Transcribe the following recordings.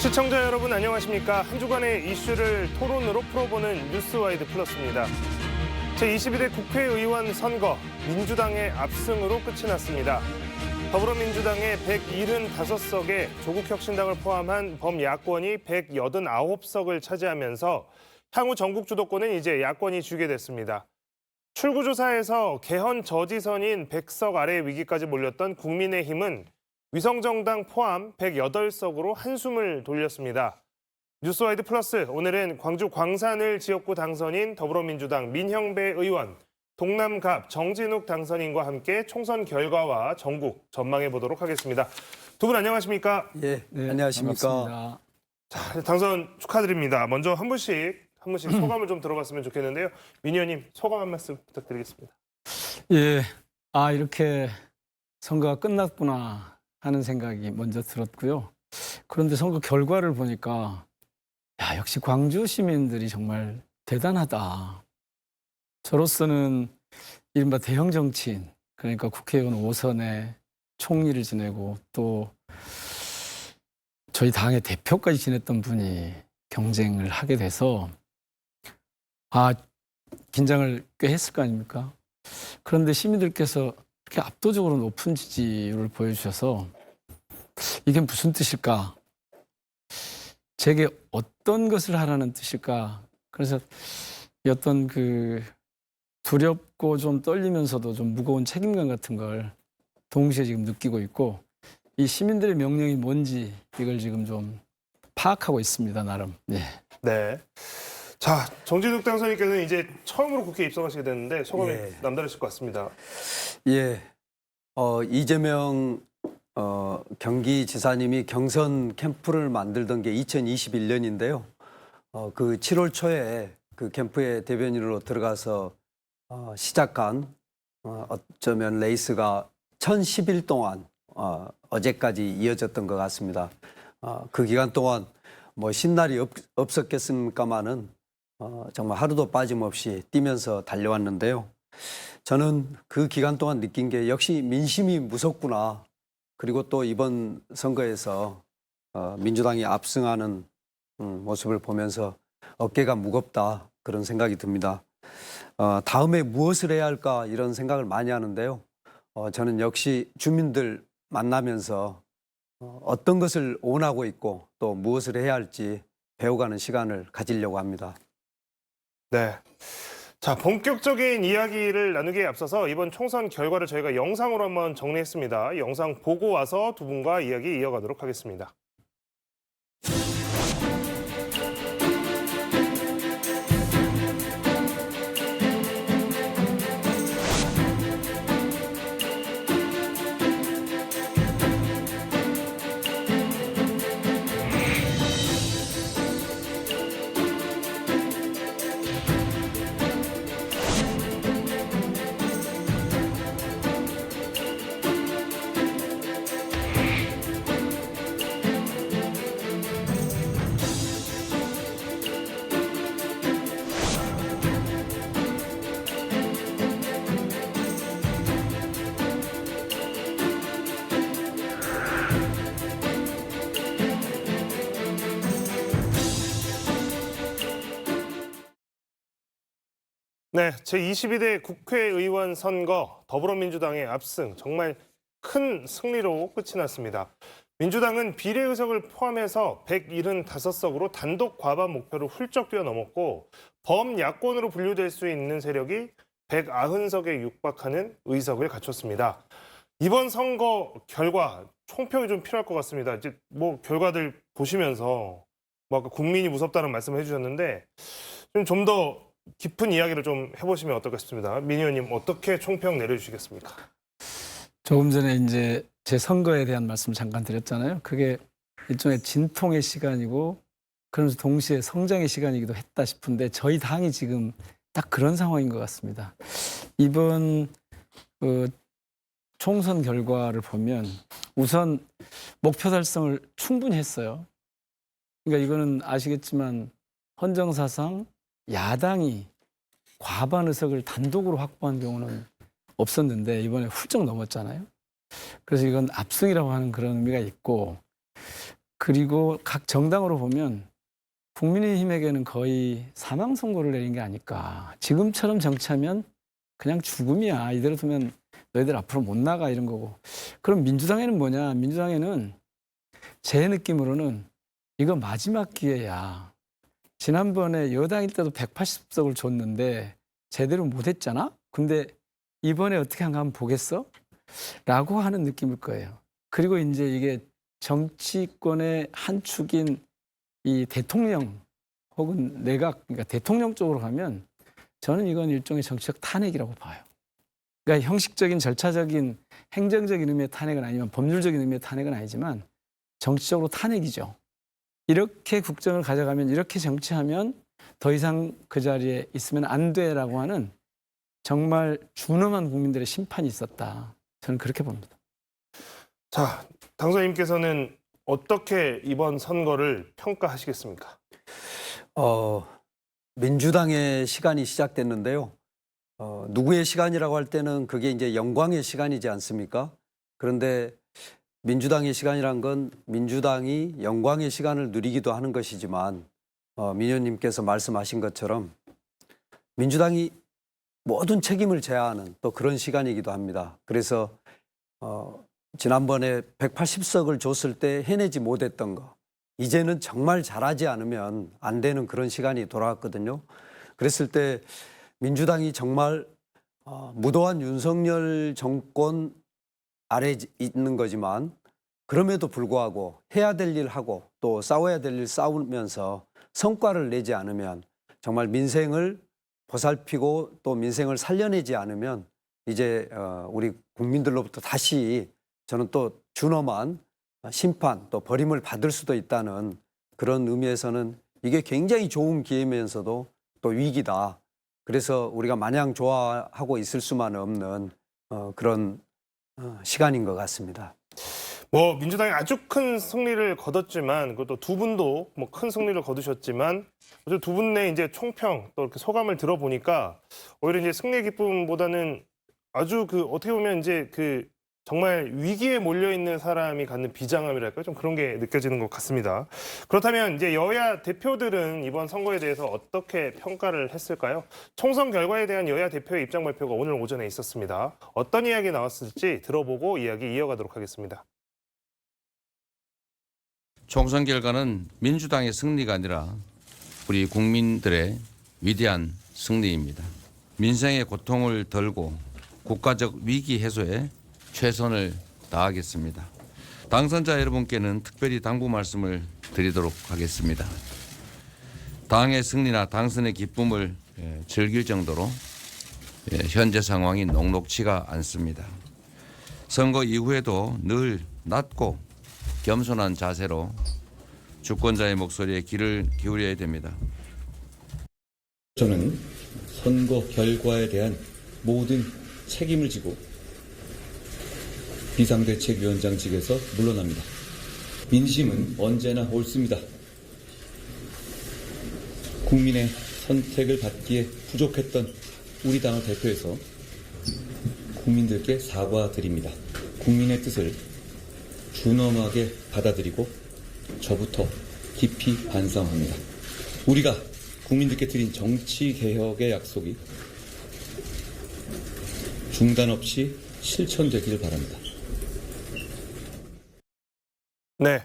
시청자 여러분 안녕하십니까? 한 주간의 이슈를 토론으로 풀어보는 뉴스와이드 플러스입니다. 제22대 국회의원 선거, 민주당의 압승으로 끝이 났습니다. 더불어민주당의 175석에 조국혁신당을 포함한 범야권이 189석을 차지하면서 향후 전국 주도권은 이제 야권이 쥐게 됐습니다. 출구조사에서 개헌 저지선인 100석 아래 위기까지 몰렸던 국민의힘은 위성정당 포함 108석으로 한숨을 돌렸습니다. 뉴스와이드 플러스, 오늘은 광주 광산을 지역구 당선인 더불어민주당 민형배 의원, 동남갑 정진욱 당선인과 함께 총선 결과와 전국 전망해 보도록 하겠습니다. 두 분 안녕하십니까? 예, 네, 안녕하십니까? 반갑습니다. 자, 당선 축하드립니다. 먼저 한 분씩 소감을 좀 들어봤으면 좋겠는데요. 민 의원님, 소감 한 말씀 부탁드리겠습니다. 예, 이렇게 선거가 끝났구나 하는 생각이 먼저 들었고요. 그런데 선거 결과를 보니까 역시 광주 시민들이 정말 대단하다. 저로서는 이른바 대형 정치인, 그러니까 국회의원 5선에 총리를 지내고 또 저희 당의 대표까지 지냈던 분이 경쟁을 하게 돼서 긴장을 꽤 했을 거 아닙니까? 그런데 시민들께서 이렇게 압도적으로 높은 지지율을 보여주셔서 이게 무슨 뜻일까? 제게 어떤 것을 하라는 뜻일까? 그래서 어떤 두렵고 좀 떨리면서도 좀 무거운 책임감 같은 걸 동시에 지금 느끼고 있고, 이 시민들의 명령이 뭔지 이걸 지금 좀 파악하고 있습니다, 나름. 예. 네. 자, 정진욱 당선인께서는 이제 처음으로 국회에 입성하시게 됐는데 소감이 남다르실 것 같습니다. 예, 이재명 경기지사님이 경선 캠프를 만들던 게 2021년인데요. 그 7월 초에 그 캠프에 대변인으로 들어가서 시작한 어쩌면 레이스가 1010일 동안 어제까지 이어졌던 것 같습니다. 그 기간 동안 뭐 신날이 없었겠습니까마는 정말 하루도 빠짐없이 뛰면서 달려왔는데요. 저는 그 기간 동안 느낀 게 역시 민심이 무섭구나. 그리고 또 이번 선거에서 민주당이 압승하는 모습을 보면서 어깨가 무겁다, 그런 생각이 듭니다. 다음에 무엇을 해야 할까 이런 생각을 많이 하는데요. 저는 역시 주민들 만나면서 어떤 것을 원하고 있고 또 무엇을 해야 할지 배워가는 시간을 가지려고 합니다. 네. 자, 본격적인 이야기를 나누기에 앞서서 이번 총선 결과를 저희가 영상으로 한번 정리했습니다. 영상 보고 와서 두 분과 이야기 이어가도록 하겠습니다. 네, 제22대 국회의원 선거, 더불어민주당의 압승, 정말 큰 승리로 끝이 났습니다. 민주당은 비례의석을 포함해서 175석으로 단독 과반 목표를 훌쩍 뛰어넘었고, 범야권으로 분류될 수 있는 세력이 190석에 육박하는 의석을 갖췄습니다. 이번 선거 결과 총평이 좀 필요할 것 같습니다. 이제 뭐 결과들 보시면서 아까 국민이 무섭다는 말씀을 해주셨는데 좀 더 깊은 이야기를 좀 해보시면 어떨까 싶습니다. 민 의원님, 어떻게 총평 내려주시겠습니까? 조금 전에 이제 제 선거에 대한 말씀 잠깐 드렸잖아요. 그게 일종의 진통의 시간이고 그러면서 동시에 성장의 시간이기도 했다 싶은데 저희 당이 지금 딱 그런 상황인 것 같습니다. 이번 총선 결과를 보면 우선 목표 달성을 충분히 했어요. 그러니까 이거는 아시겠지만 헌정사상 야당이 과반 의석을 단독으로 확보한 경우는 없었는데 이번에 훌쩍 넘었잖아요. 그래서 이건 압승이라고 하는 그런 의미가 있고, 그리고 각 정당으로 보면 국민의힘에게는 거의 사망 선고를 내린 게 아닐까. 지금처럼 정치하면 그냥 죽음이야. 이대로 두면 너희들 앞으로 못 나가 이런 거고. 그럼 민주당에는 뭐냐? 민주당에는 제 느낌으로는 이거 마지막 기회야. 지난번에 여당일 때도 180석을 줬는데 제대로 못했잖아? 근데 이번에 어떻게 한가 한번 보겠어? 라고 하는 느낌일 거예요. 그리고 이제 이게 정치권의 한 축인 이 대통령 혹은 내각, 그러니까 대통령 쪽으로 가면 저는 이건 일종의 정치적 탄핵이라고 봐요. 그러니까 형식적인 절차적인 행정적인 의미의 탄핵은 아니면 법률적인 의미의 탄핵은 아니지만 정치적으로 탄핵이죠. 이렇게 국정을 가져가면 이렇게 정치하면 더 이상 그 자리에 있으면 안 돼라고 하는 정말 준엄한 국민들의 심판이 있었다. 저는 그렇게 봅니다. 자, 당선인께서는 어떻게 이번 선거를 평가하시겠습니까? 민주당의 시간이 시작됐는데요. 누구의 시간이라고 할 때는 그게 이제 영광의 시간이지 않습니까? 그런데 민주당의 시간이란 건 민주당이 영광의 시간을 누리기도 하는 것이지만 민 의원님께서 말씀하신 것처럼 민주당이 모든 책임을 져야 하는 또 그런 시간이기도 합니다. 그래서 지난번에 180석을 줬을 때 해내지 못했던 거 이제는 정말 잘하지 않으면 안 되는 그런 시간이 돌아왔거든요. 그랬을 때 민주당이 정말 무도한 윤석열 정권 아래 있는 거지만 그럼에도 불구하고 해야 될 일 하고 또 싸워야 될 일 싸우면서 성과를 내지 않으면 정말 민생을 보살피고 또 민생을 살려내지 않으면 이제 우리 국민들로부터 다시 저는 또 준엄한 심판 또 버림을 받을 수도 있다는 그런 의미에서는 이게 굉장히 좋은 기회면서도 또 위기다. 그래서 우리가 마냥 좋아하고 있을 수만 없는 그런 시간인 것 같습니다. 뭐 민주당이 아주 큰 승리를 거뒀지만 그것도 두 분도 뭐 큰 승리를 거두셨지만 어제 두 분의 이제 총평 또 이렇게 소감을 들어보니까 오히려 이제 승리의 기쁨보다는 아주 그 어떻게 보면 이제 그 정말 위기에 몰려 있는 사람이 갖는 비장함이랄까요? 좀 그런 게 느껴지는 것 같습니다. 그렇다면 이제 여야 대표들은 이번 선거에 대해서 어떻게 평가를 했을까요? 총선 결과에 대한 여야 대표의 입장 발표가 오늘 오전에 있었습니다. 어떤 이야기 나왔을지 들어보고 이야기 이어가도록 하겠습니다. 총선 결과는 민주당의 승리가 아니라 우리 국민들의 위대한 승리입니다. 민생의 고통을 덜고 국가적 위기 해소에 최선을 다하겠습니다. 당선자 여러분께는 특별히 당부 말씀을 드리도록 하겠습니다. 당의 승리나 당선의 기쁨을 즐길 정도로 현재 상황이 녹록치가 않습니다. 선거 이후에도 늘 낮고 겸손한 자세로 주권자의 목소리에 귀를 기울여야 됩니다. 저는 선거 결과에 대한 모든 책임을 지고 비상대책위원장직에서 물러납니다. 민심은 언제나 옳습니다. 국민의 선택을 받기에 부족했던 우리 당을 대표해서 국민들께 사과드립니다. 국민의 뜻을 준엄하게 받아들이고 저부터 깊이 반성합니다. 우리가 국민들께 드린 정치개혁의 약속이 중단 없이 실천되기를 바랍니다. 네,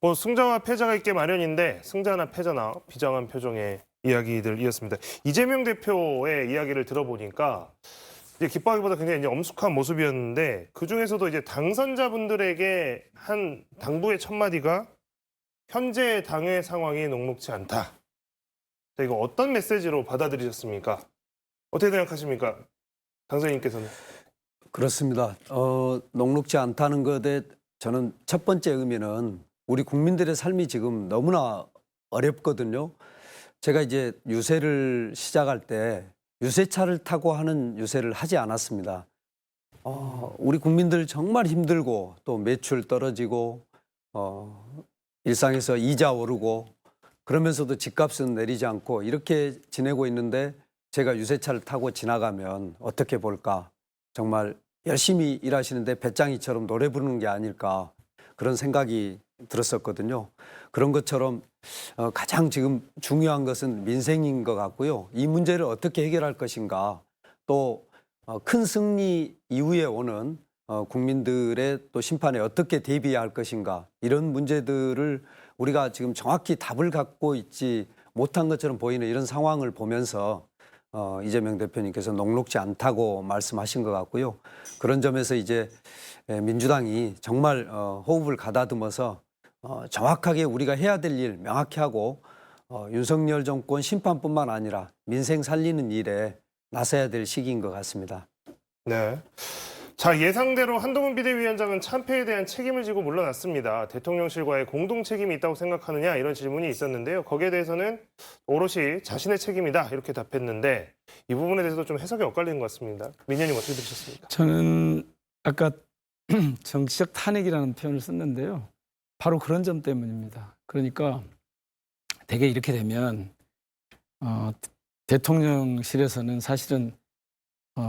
뭐 승자와 패자가 있게 마련인데 승자나 패자나 비장한 표정의 이야기들이었습니다. 이재명 대표의 이야기를 들어보니까 이제 기뻐하기보다 굉장히 이제 엄숙한 모습이었는데 그 중에서도 이제 당선자분들에게 한 당부의 첫 마디가 현재 당의 상황이 녹록지 않다. 자, 이거 어떤 메시지로 받아들이셨습니까? 어떻게 생각하십니까, 당선인께서는? 그렇습니다. 녹록지 않다는 것에 저는 첫 번째 의미는 우리 국민들의 삶이 지금 너무나 어렵거든요. 제가 이제 유세를 시작할 때 유세차를 타고 하는 유세를 하지 않았습니다. 우리 국민들 정말 힘들고 또 매출 떨어지고 일상에서 이자 오르고 그러면서도 집값은 내리지 않고 이렇게 지내고 있는데 제가 유세차를 타고 지나가면 어떻게 볼까? 정말 열심히 일하시는데 배짱이처럼 노래 부르는 게 아닐까 그런 생각이 들었었거든요. 그런 것처럼 가장 지금 중요한 것은 민생인 것 같고요. 이 문제를 어떻게 해결할 것인가, 또 큰 승리 이후에 오는 국민들의 또 심판에 어떻게 대비해야 할 것인가, 이런 문제들을 우리가 지금 정확히 답을 갖고 있지 못한 것처럼 보이는 이런 상황을 보면서 이재명 대표님께서 녹록지 않다고 말씀하신 것 같고요. 그런 점에서 이제 민주당이 정말 호흡을 가다듬어서 정확하게 우리가 해야 될 일 명확히 하고 윤석열 정권 심판뿐만 아니라 민생 살리는 일에 나서야 될 시기인 것 같습니다. 네. 자, 예상대로 한동훈 비대위원장은 참패에 대한 책임을 지고 물러났습니다. 대통령실과의 공동 책임이 있다고 생각하느냐, 이런 질문이 있었는데요. 거기에 대해서는 오롯이 자신의 책임이다, 이렇게 답했는데 이 부분에 대해서도 좀 해석이 엇갈리는 것 같습니다. 민 의원님 어떻게 들으셨습니까? 저는 아까 정치적 탄핵이라는 표현을 썼는데요. 바로 그런 점 때문입니다. 그러니까 대개 이렇게 되면 대통령실에서는 사실은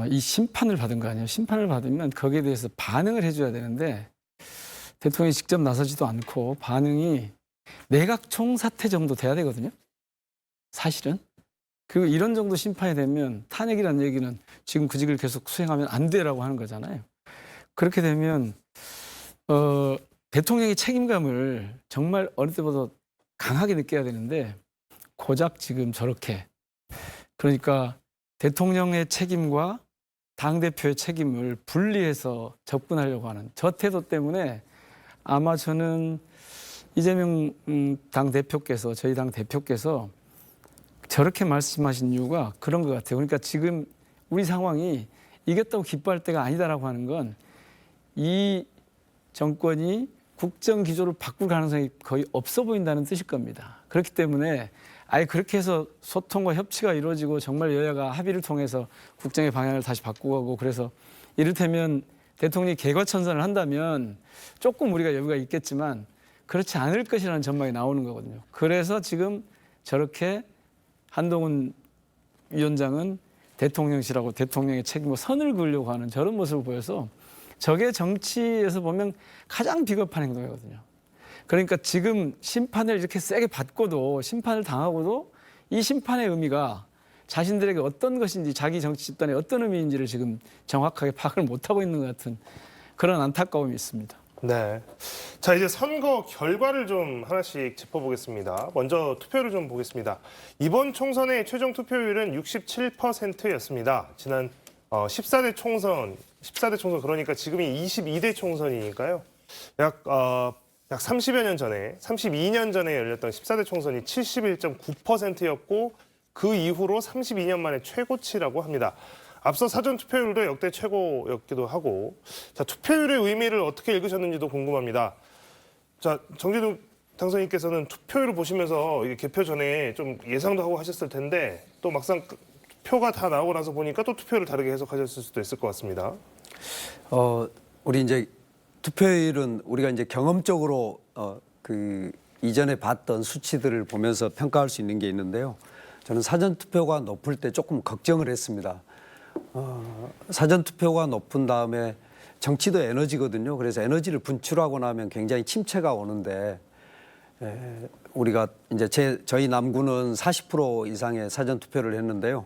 이 심판을 받은 거 아니에요. 심판을 받으면 거기에 대해서 반응을 해줘야 되는데 대통령이 직접 나서지도 않고 반응이 내각 총사퇴 정도 돼야 되거든요. 사실은. 그리고 이런 정도 심판이 되면 탄핵이라는 얘기는 지금 구직을 계속 수행하면 안 되라고 하는 거잖아요. 그렇게 되면 대통령의 책임감을 정말 어느 때보다 강하게 느껴야 되는데 고작 지금 저렇게, 그러니까 대통령의 책임과 당대표의 책임을 분리해서 접근하려고 하는 저 태도 때문에 아마 저는 이재명 당대표께서, 저희 당 대표께서 저렇게 말씀하신 이유가 그런 것 같아요. 그러니까 지금 우리 상황이 이겼다고 기뻐할 때가 아니다라고 하는 건 이 정권이 국정 기조를 바꿀 가능성이 거의 없어 보인다는 뜻일 겁니다. 그렇기 때문에 아예 그렇게 해서 소통과 협치가 이루어지고 정말 여야가 합의를 통해서 국정의 방향을 다시 바꾸고, 그래서 이를테면 대통령이 개과천선을 한다면 조금 우리가 여유가 있겠지만 그렇지 않을 것이라는 전망이 나오는 거거든요. 그래서 지금 저렇게 한동훈 위원장은 대통령실하고 대통령의 책임과 선을 그으려고 하는 저런 모습을 보여서 저게 정치에서 보면 가장 비겁한 행동이거든요. 그러니까 지금 심판을 이렇게 세게 받고도, 심판을 당하고도 이 심판의 의미가 자신들에게 어떤 것인지, 자기 정치 집단에 어떤 의미인지를 지금 정확하게 파악을 못하고 있는 것 같은 그런 안타까움이 있습니다. 네. 자, 이제 선거 결과를 좀 하나씩 짚어보겠습니다. 먼저 투표를 좀 보겠습니다. 이번 총선의 최종 투표율은 67%였습니다. 지난 14대 총선 그러니까 지금이 22대 총선이니까요. 약 30여 년 전에, 32년 전에 열렸던 14대 총선이 71.9%였고 그 이후로 32년 만에 최고치라고 합니다. 앞서 사전 투표율도 역대 최고였기도 하고, 자, 투표율의 의미를 어떻게 읽으셨는지도 궁금합니다. 자, 정진욱 당선인께서는 투표율을 보시면서 이게 개표 전에 좀 예상도 하고 하셨을 텐데 또 막상 표가 다 나오고 나서 보니까 또 투표를 다르게 해석하셨을 수도 있을 것 같습니다. 우리 이제 투표율은 우리가 이제 경험적으로 그 이전에 봤던 수치들을 보면서 평가할 수 있는 게 있는데요. 저는 사전 투표가 높을 때 조금 걱정을 했습니다. 사전 투표가 높은 다음에 정치도 에너지거든요. 그래서 에너지를 분출하고 나면 굉장히 침체가 오는데 우리가 이제 저희 남구는 40% 이상의 사전 투표를 했는데요.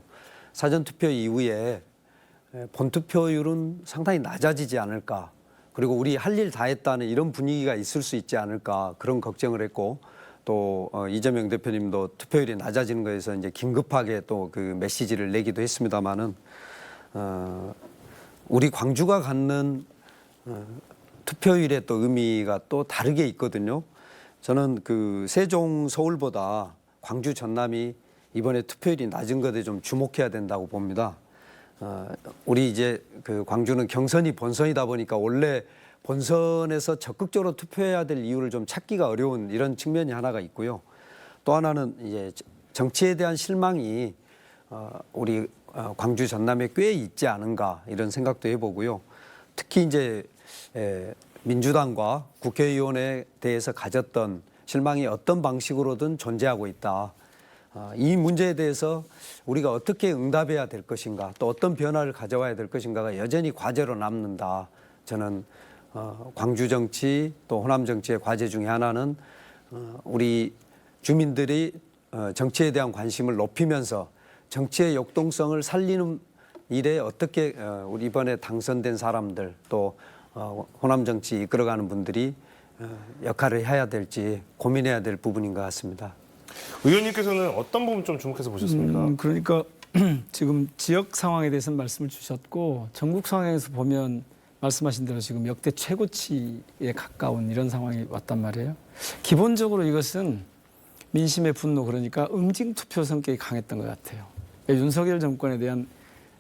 사전 투표 이후에 본 투표율은 상당히 낮아지지 않을까. 그리고 우리 할 일 다 했다는 이런 분위기가 있을 수 있지 않을까, 그런 걱정을 했고, 또 이재명 대표님도 투표율이 낮아지는 거에서 이제 긴급하게 또 그 메시지를 내기도 했습니다마는 우리 광주가 갖는 투표율의 또 의미가 또 다르게 있거든요. 저는 그 세종 서울보다 광주 전남이 이번에 투표율이 낮은 것에 좀 주목해야 된다고 봅니다. 우리 이제 그 광주는 경선이 본선이다 보니까 원래 본선에서 적극적으로 투표해야 될 이유를 좀 찾기가 어려운 이런 측면이 하나가 있고요. 또 하나는 이제 정치에 대한 실망이 우리 광주 전남에 꽤 있지 않은가, 이런 생각도 해보고요. 특히 이제 민주당과 국회의원에 대해서 가졌던 실망이 어떤 방식으로든 존재하고 있다. 이 문제에 대해서 우리가 어떻게 응답해야 될 것인가, 또 어떤 변화를 가져와야 될 것인가가 여전히 과제로 남는다. 저는 광주 정치 또 호남 정치의 과제 중에 하나는 우리 주민들이 정치에 대한 관심을 높이면서 정치의 역동성을 살리는 일에 어떻게 우리 이번에 당선된 사람들 또 호남 정치 이끌어가는 분들이 역할을 해야 될지 고민해야 될 부분인 것 같습니다. 의원님께서는 어떤 부분 좀 주목해서 보셨습니까? 그러니까 지금 지역 상황에 대해서 말씀을 주셨고 전국 상황에서 보면 말씀하신 대로 지금 역대 최고치에 가까운 이런 상황이 왔단 말이에요. 기본적으로 이것은 민심의 분노 그러니까 응징투표 성격이 강했던 것 같아요. 윤석열 정권에 대한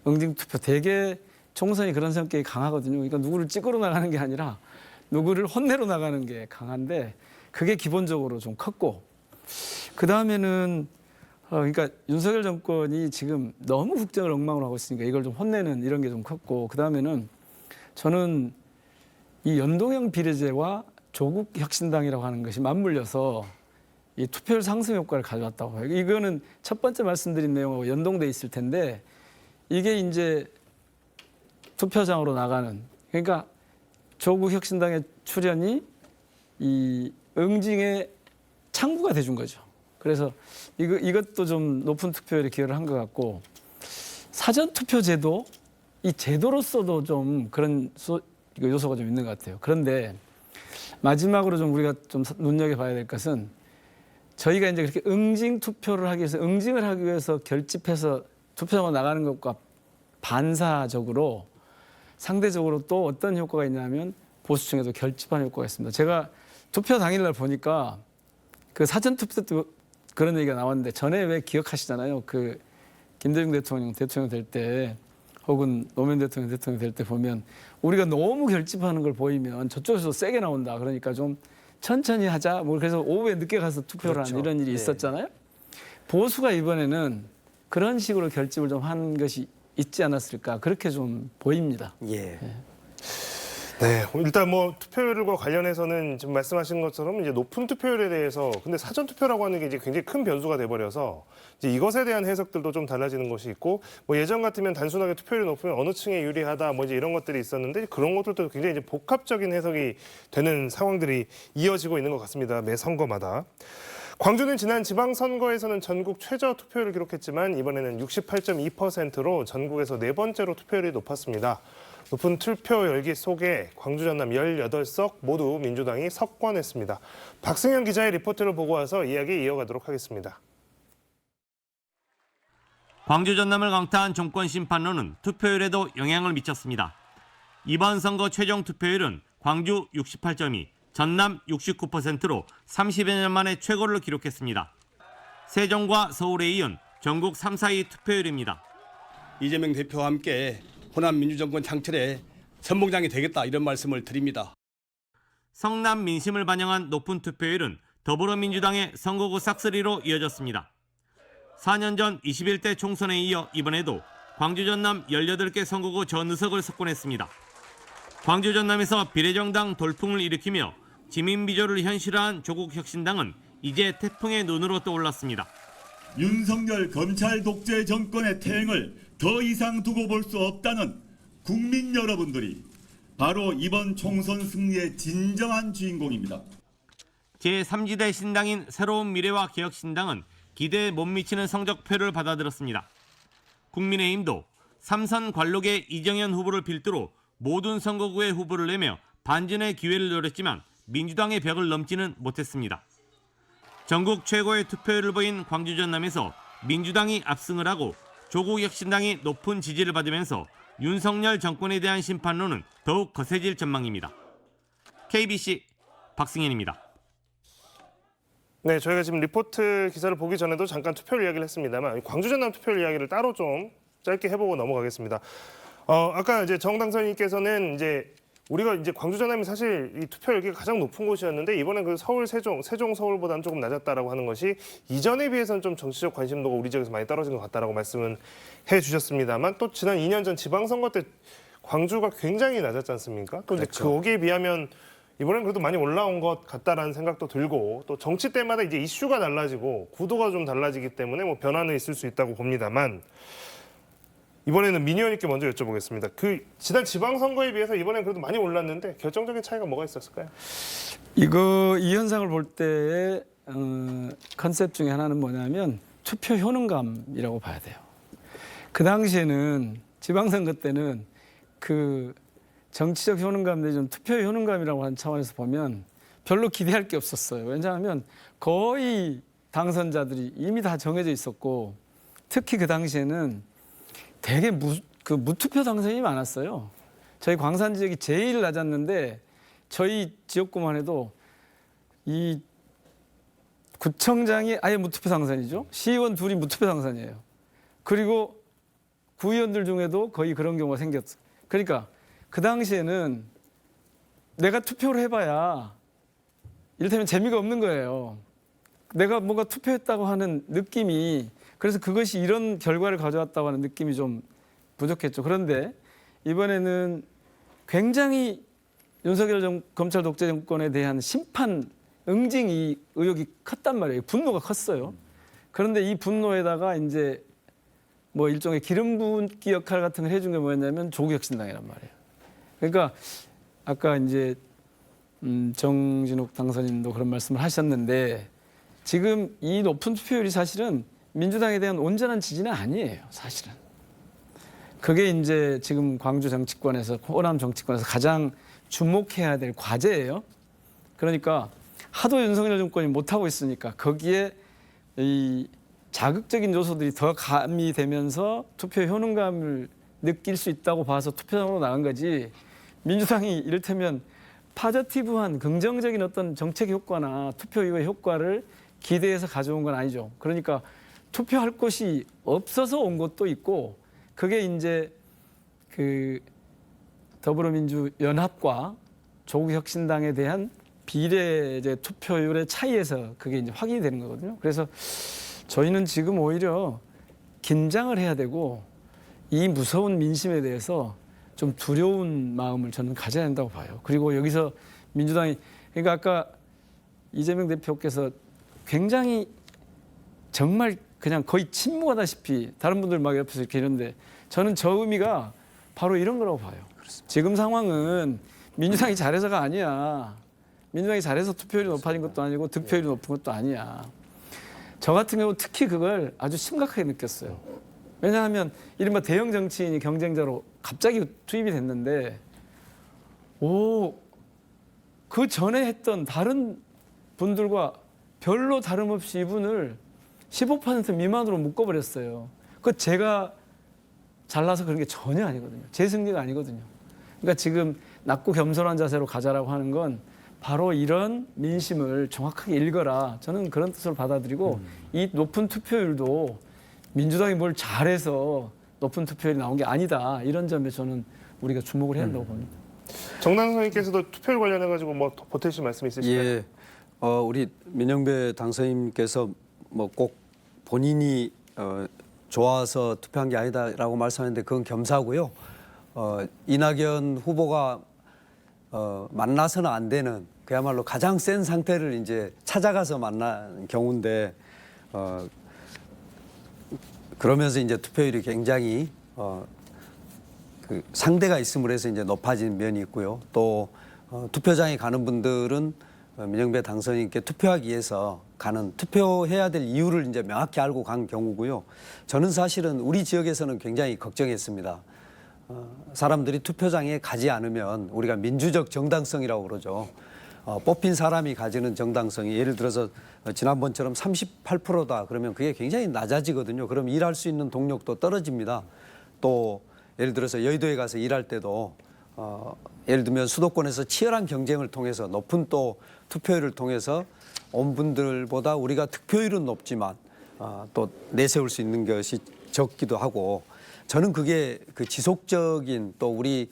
응징투표 대개 총선이 그런 성격이 강하거든요. 그러니까 누구를 찍으러 나가는 게 아니라 누구를 혼내러 나가는 게 강한데 그게 기본적으로 좀 컸고 그다음에는 그러니까 윤석열 정권이 지금 너무 국정을 엉망으로 하고 있으니까 이걸 좀 혼내는 이런 게 좀 컸고 그다음에는 저는 이 연동형 비례제와 조국 혁신당이라고 하는 것이 맞물려서 이 투표율 상승 효과를 가져왔다고 봐요. 이거는 첫 번째 말씀드린 내용하고 연동돼 있을 텐데 이게 이제 투표장으로 나가는 그러니까 조국 혁신당의 출연이 이 응징의 창구가 돼준 거죠. 그래서 이것도 좀 높은 투표율에 기여를 한 것 같고 사전 투표 제도 이 제도로서도 좀 그런 요소가 좀 있는 것 같아요. 그런데 마지막으로 좀 우리가 좀 눈여겨봐야 될 것은 저희가 이제 그렇게 응징 투표를 하기 위해서 응징을 하기 위해서 결집해서 투표장으로 나가는 것과 반사적으로 상대적으로 또 어떤 효과가 있냐면 보수층에도 결집하는 효과가 있습니다. 제가 투표 당일날 보니까 그 사전 투표 때 그런 얘기가 나왔는데 전에 왜 기억하시잖아요. 그 김대중 대통령 될 때 혹은 노무현 대통령 될 때 보면 우리가 너무 결집하는 걸 보이면 저쪽에서 세게 나온다. 그러니까 좀 천천히 하자. 뭐 그래서 오후에 늦게 가서 투표를 그렇죠. 하는 이런 일이 있었잖아요. 보수가 이번에는 그런 식으로 결집을 좀 한 것이 있지 않았을까 그렇게 좀 보입니다. 예. 네, 일단 뭐 투표율과 관련해서는 지금 말씀하신 것처럼 이제 높은 투표율에 대해서 근데 사전 투표라고 하는 게 이제 굉장히 큰 변수가 돼버려서 이제 이것에 대한 해석들도 좀 달라지는 것이 있고 뭐 예전 같으면 단순하게 투표율이 높으면 어느 층에 유리하다 뭐 이제 이런 것들이 있었는데 그런 것들도 굉장히 이제 복합적인 해석이 되는 상황들이 이어지고 있는 것 같습니다. 매 선거마다. 광주는 지난 지방선거에서는 전국 최저 투표율을 기록했지만 이번에는 68.2%로 전국에서 네 번째로 투표율이 높았습니다. 높은 투표 열기 속에 광주 전남 18석 모두 민주당이 석권했습니다. 박승현 기자의 리포트를 보고 와서 이야기 이어가도록 하겠습니다. 광주 전남을 강타한 정권 심판론은 투표율에도 영향을 미쳤습니다. 이번 선거 최종 투표율은 광주 68.2, 전남 69%로 30여 년 만에 최고를 기록했습니다. 세종과 서울에 이은 전국 3, 4위 투표율입니다. 이재명 대표와 함께 호남 민주정권 창출에 선봉장이 되겠다 이런 말씀을 드립니다. 성남 민심을 반영한 높은 투표율은 더불어민주당의 선거구 싹쓸이로 이어졌습니다. 4년 전 21대 총선에 이어 이번에도 광주 전남 18개 선거구 전 의석을 석권했습니다. 광주 전남에서 비례정당 돌풍을 일으키며 지민 비조를 현실화한 조국 혁신당은 이제 태풍의 눈으로 떠올랐습니다. 윤석열 검찰 독재 정권의 퇴행을 더 이상 두고 볼 수 없다는 국민 여러분들이 바로 이번 총선 승리의 진정한 주인공입니다. 제3지대 신당인 새로운 미래와 개혁신당은 기대에 못 미치는 성적표를 받아들였습니다. 국민의힘도 삼선 관록의 이정현 후보를 필두로 모든 선거구에 후보를 내며 반전의 기회를 노렸지만 민주당의 벽을 넘지는 못했습니다. 전국 최고의 투표율을 보인 광주 전남에서 민주당이 압승을 하고 조국 혁신당이 높은 지지를 받으면서 윤석열 정권에 대한 심판론은 더욱 거세질 전망입니다. KBC 박승현입니다. 네, 저희가 지금 리포트 기사를 보기 전에도 잠깐 투표율 이야기를 했습니다만 광주 전남 투표율 이야기를 따로 좀 짧게 해보고 넘어가겠습니다. 아까 이제 정 당선인께서는 이제 우리가 이제 광주 전남이 사실 이 투표율이 가장 높은 곳이었는데 이번에 그 서울 세종 서울보다는 조금 낮았다라고 하는 것이 이전에 비해서는 좀 정치적 관심도가 우리 지역에서 많이 떨어진 것 같다라고 말씀은 해주셨습니다만 또 지난 2년 전 지방선거 때 광주가 굉장히 낮았지 않습니까? 그런데 그렇죠. 거기에 비하면 이번엔 그래도 많이 올라온 것 같다라는 생각도 들고 또 정치 때마다 이제 이슈가 달라지고 구도가 좀 달라지기 때문에 뭐 변화는 있을 수 있다고 봅니다만 이번에는 민 의원님께 먼저 여쭤보겠습니다. 그 지난 지방선거에 비해서 이번엔 그래도 많이 올랐는데 결정적인 차이가 뭐가 있었을까요? 이 현상을 볼 때의 컨셉 중에 하나는 뭐냐면 투표 효능감이라고 봐야 돼요. 그 당시에는 지방선거 때는 그 정치적 효능감 내지는 투표 효능감이라고 하는 차원에서 보면 별로 기대할 게 없었어요. 왜냐하면 거의 당선자들이 이미 다 정해져 있었고 특히 그 당시에는 되게 무투표 당선이 많았어요. 저희 광산 지역이 제일 낮았는데 저희 지역구만 해도 이 구청장이 아예 무투표 당선이죠. 시의원 둘이 무투표 당선이에요. 그리고 구의원들 중에도 거의 그런 경우가 생겼어요. 그러니까 그 당시에는 내가 투표를 해봐야 이를테면 재미가 없는 거예요. 내가 뭔가 투표했다고 하는 느낌이 그래서 그것이 이런 결과를 가져왔다고 하는 느낌이 좀 부족했죠. 그런데 이번에는 굉장히 윤석열 검찰 독재 정권에 대한 심판 응징 이 의혹이 컸단 말이에요. 분노가 컸어요. 그런데 이 분노에다가 이제 뭐 일종의 기름 붓기 역할 같은 걸 해준 게 뭐였냐면 조국혁신당이란 말이에요. 그러니까 아까 이제 정진욱 당선인도 그런 말씀을 하셨는데 지금 이 높은 투표율이 사실은 민주당에 대한 온전한 지지는 아니에요. 사실은. 그게 이제 지금 광주 정치권에서 호남 정치권에서 가장 주목해야 될 과제예요. 그러니까 하도 윤석열 정권이 못하고 있으니까 거기에 이 자극적인 요소들이 더 가미되면서 투표 효능감을 느낄 수 있다고 봐서 투표장으로 나간 거지 민주당이 이를테면 파저티브한 긍정적인 어떤 정책 효과나 투표 이후의 효과를 기대해서 가져온 건 아니죠. 그러니까 투표할 곳이 없어서 온 것도 있고 그게 이제 그 더불어민주연합과 조국혁신당에 대한 비례 이제 투표율의 차이에서 그게 이제 확인이 되는 거거든요. 그래서 저희는 지금 오히려 긴장을 해야 되고 이 무서운 민심에 대해서 좀 두려운 마음을 저는 가져야 한다고 봐요. 그리고 여기서 민주당이 그러니까 아까 이재명 대표께서 굉장히 정말 그냥 거의 침묵하다시피 다른 분들 막 옆에서 이렇게 이러는데 저는 저 의미가 바로 이런 거라고 봐요. 그렇습니다. 지금 상황은 민주당이 잘해서가 아니야. 민주당이 잘해서 투표율이 높아진 것도 아니고 득표율이 높은 것도 아니야. 저 같은 경우 특히 그걸 아주 심각하게 느꼈어요. 왜냐하면 이른바 대형 정치인이 경쟁자로 갑자기 투입이 됐는데 그 전에 했던 다른 분들과 별로 다름없이 이분을 15% 미만으로 묶어버렸어요. 그 제가 잘나서 그런 게 전혀 아니거든요. 제 승리가 아니거든요. 그러니까 지금 낮고 겸손한 자세로 가자라고 하는 건 바로 이런 민심을 정확하게 읽어라. 저는 그런 뜻으로 받아들이고 이 높은 투표율도 민주당이 뭘 잘해서 높은 투표율이 나온 게 아니다. 이런 점에 저는 우리가 주목을 해야 한다고 봅니다. 정당선님께서도 투표율 관련해가지고 뭐 보태실 말씀 있으실까요? 예, 우리 민영배 당선인께서 뭐 꼭 본인이 좋아서 투표한 게 아니다라고 말씀하는데 그건 겸사고요. 이낙연 후보가 만나서는 안 되는 그야말로 가장 센 상태를 이제 찾아가서 만난 경우인데 그러면서 이제 투표율이 굉장히 그 상대가 있음으로 해서 이제 높아진 면이 있고요. 또 투표장에 가는 분들은 민영배 당선인께 투표하기 위해서 가는 투표해야 될 이유를 이제 명확히 알고 간 경우고요. 저는 사실은 우리 지역에서는 굉장히 걱정했습니다. 사람들이 투표장에 가지 않으면 우리가 민주적 정당성이라고 그러죠. 뽑힌 사람이 가지는 정당성이 예를 들어서 지난번처럼 38%다 그러면 그게 굉장히 낮아지거든요. 그럼 일할 수 있는 동력도 떨어집니다. 또 예를 들어서 여의도에 가서 일할 때도 예를 들면 수도권에서 치열한 경쟁을 통해서 높은 또 투표율을 통해서 온 분들보다 우리가 득표율은 높지만 또 내세울 수 있는 것이 적기도 하고 저는 그게 그 지속적인 또 우리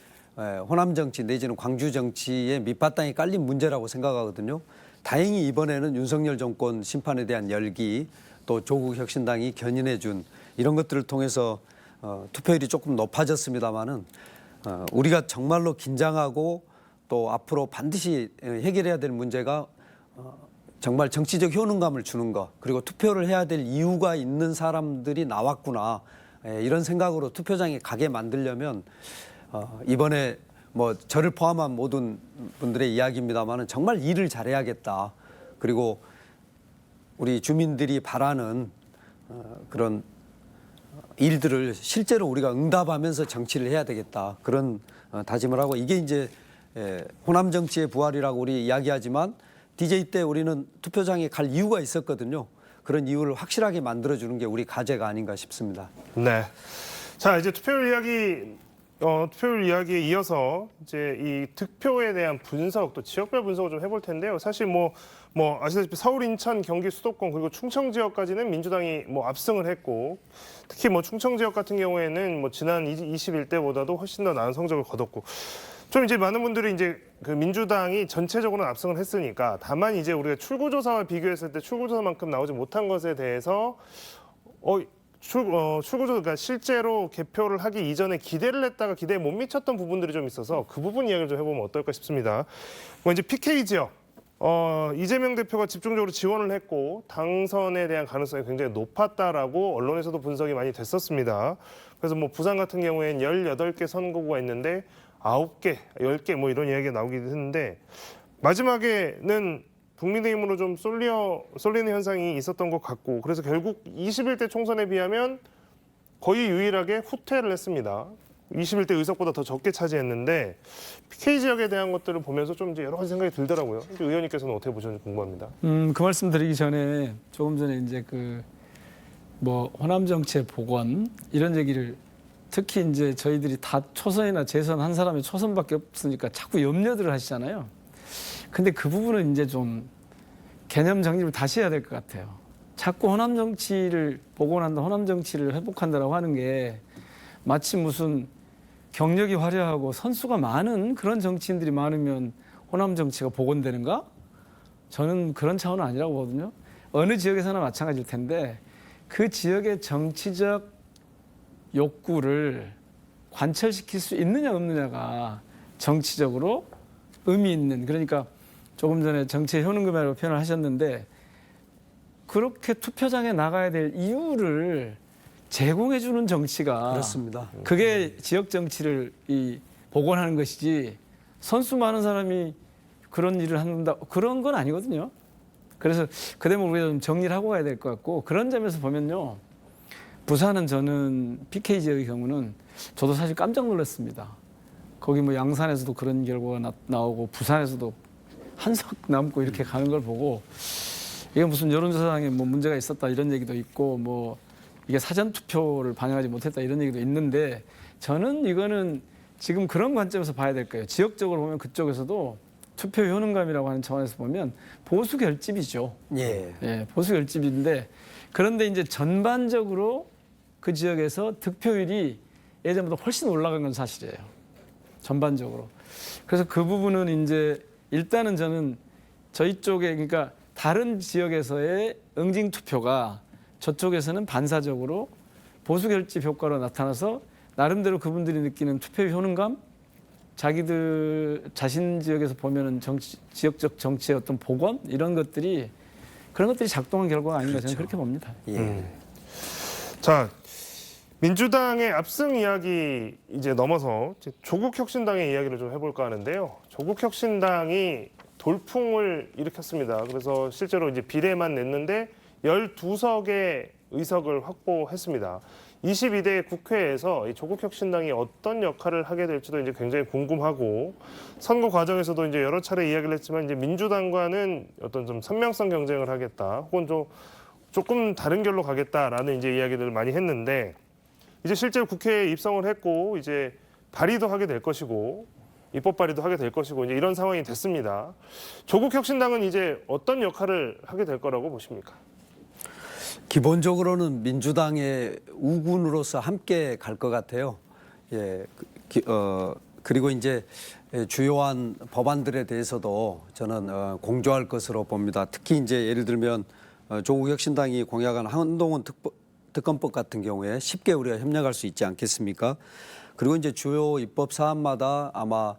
호남 정치 내지는 광주 정치의 밑바탕이 깔린 문제라고 생각하거든요. 다행히 이번에는 윤석열 정권 심판에 대한 열기 또 조국 혁신당이 견인해 준 이런 것들을 통해서 투표율이 조금 높아졌습니다마는 우리가 정말로 긴장하고 또 앞으로 반드시 해결해야 될 문제가 정말 정치적 효능감을 주는 것 그리고 투표를 해야 될 이유가 있는 사람들이 나왔구나 이런 생각으로 투표장에 가게 만들려면 이번에 뭐 저를 포함한 모든 분들의 이야기입니다만은 정말 일을 잘해야겠다. 그리고 우리 주민들이 바라는 그런 일들을 실제로 우리가 응답하면서 정치를 해야 되겠다. 그런 다짐을 하고 이게 이제 호남 정치의 부활이라고 우리 이야기하지만 DJ 때 우리는 투표장에 갈 이유가 있었거든요. 그런 이유를 확실하게 만들어주는 게 우리 과제가 아닌가 싶습니다. 네. 자, 이제 투표율 이야기에 이어서 이제 이 득표에 대한 분석, 또 지역별 분석을 좀 해볼 텐데요. 사실 뭐 아시다시피 서울, 인천, 경기 수도권 그리고 충청 지역까지는 민주당이 뭐 압승을 했고, 특히 뭐 충청 지역 같은 경우에는 뭐 지난 21대보다도 훨씬 더 나은 성적을 거뒀고, 좀 이제 많은 분들이 이제 그 민주당이 전체적으로는 압승을 했으니까, 다만 이제 우리가 출구조사와 비교했을 때 출구조사만큼 나오지 못한 것에 대해서 출구조사, 그러니까 실제로 개표를 하기 이전에 기대를 했다가 기대에 못 미쳤던 부분들이 좀 있어서 그 부분 이야기를 좀 해보면 어떨까 싶습니다. 뭐 이제 PK 지역, 이재명 대표가 집중적으로 지원을 했고 당선에 대한 가능성이 굉장히 높았다라고 언론에서도 분석이 많이 됐었습니다. 그래서 뭐 부산 같은 경우에는 18개 선거구가 있는데 9개, 10개 뭐 이런 이야기가 나오기도 했는데, 마지막에는 국민의힘으로 좀 쏠리는 현상이 있었던 것 같고, 그래서 결국 21대 총선에 비하면 거의 유일하게 후퇴를 했습니다. 21대 의석보다 더 적게 차지했는데, PK 지역에 대한 것들을 보면서 좀 이제 여러 가지 생각이 들더라고요. 의원님께서는 어떻게 보셨는지 궁금합니다. 그 말씀 드리기 전에 조금 전에 이제 그 뭐 호남 정치의 복원 이런 얘기를, 특히 이제 저희들이 다 초선이나 재선 한 사람이 초선밖에 없으니까 자꾸 염려들을 하시잖아요. 근데 그 부분은 이제 좀 개념 정립을 다시 해야 될 것 같아요. 자꾸 호남 정치를 복원한다, 호남 정치를 회복한다라고 하는 게 마치 무슨 경력이 화려하고 선수가 많은 그런 정치인들이 많으면 호남 정치가 복원되는가? 저는 그런 차원은 아니라고 보거든요. 어느 지역에서나 마찬가지일 텐데 그 지역의 정치적 욕구를 관철시킬 수 있느냐 없느냐가 정치적으로 의미 있는, 그러니까 조금 전에 정치의 효능금이라고 표현을 하셨는데, 그렇게 투표장에 나가야 될 이유를 제공해 주는 정치가, 그렇습니다. 그게 지역 정치를 복원하는 것이지, 선수 많은 사람이 그런 일을 한다 그런 건 아니거든요. 그래서 그 대목을 우리가 좀 정리를 하고 가야 될 것 같고, 그런 점에서 보면요, 부산은 저는 PK 지역의 경우는 저도 사실 깜짝 놀랐습니다. 거기 뭐 양산에서도 그런 결과가 나오고 부산에서도 한석 남고 이렇게 가는 걸 보고, 이게 무슨 여론조사상에 뭐 문제가 있었다 이런 얘기도 있고, 뭐 이게 사전 투표를 반영하지 못했다 이런 얘기도 있는데, 저는 이거는 지금 그런 관점에서 봐야 될 거예요. 지역적으로 보면 그쪽에서도 투표 효능감이라고 하는 차원에서 보면 보수 결집이죠. 예, 보수 결집인데, 그런데 이제 전반적으로 그 지역에서 득표율이 예전보다 훨씬 올라간 건 사실이에요. 전반적으로. 그래서 그 부분은 이제 일단은 저는 저희 쪽에, 그러니까 다른 지역에서의 응징 투표가 저쪽에서는 반사적으로 보수 결집 효과로 나타나서 나름대로 그분들이 느끼는 투표 효능감, 자기들 자신 지역에서 보면은 지역적 정치의 어떤 복원 이런 것들이, 그런 것들이 작동한 결과가 아닌가, 저는 그렇게 봅니다. 자, 민주당의 압승 이야기 이제 넘어서 조국혁신당의 이야기를 좀 해볼까 하는데요. 조국혁신당이 돌풍을 일으켰습니다. 그래서 실제로 이제 비례만 냈는데 12석의 의석을 확보했습니다. 22대 국회에서 이 조국혁신당이 어떤 역할을 하게 될지도 이제 굉장히 궁금하고, 선거 과정에서도 이제 여러 차례 이야기를 했지만 이제 민주당과는 어떤 좀 선명성 경쟁을 하겠다, 혹은 좀 조금 다른 결로 가겠다라는 이제 이야기들을 많이 했는데, 이제 실제로 국회에 입성을 했고 이제 발의도 하게 될 것이고 입법 발의도 하게 될 것이고 이제 이런 상황이 됐습니다. 조국혁신당은 이제 어떤 역할을 하게 될 거라고 보십니까? 기본적으로는 민주당의 우군으로서 함께 갈 것 같아요. 예, 그리고 이제 주요한 법안들에 대해서도 저는 공조할 것으로 봅니다. 특히 이제 예를 들면 조국혁신당이 공약한 한동훈 특검법 같은 경우에 쉽게 우리가 협력할 수 있지 않겠습니까? 그리고 이제 주요 입법 사안마다 아마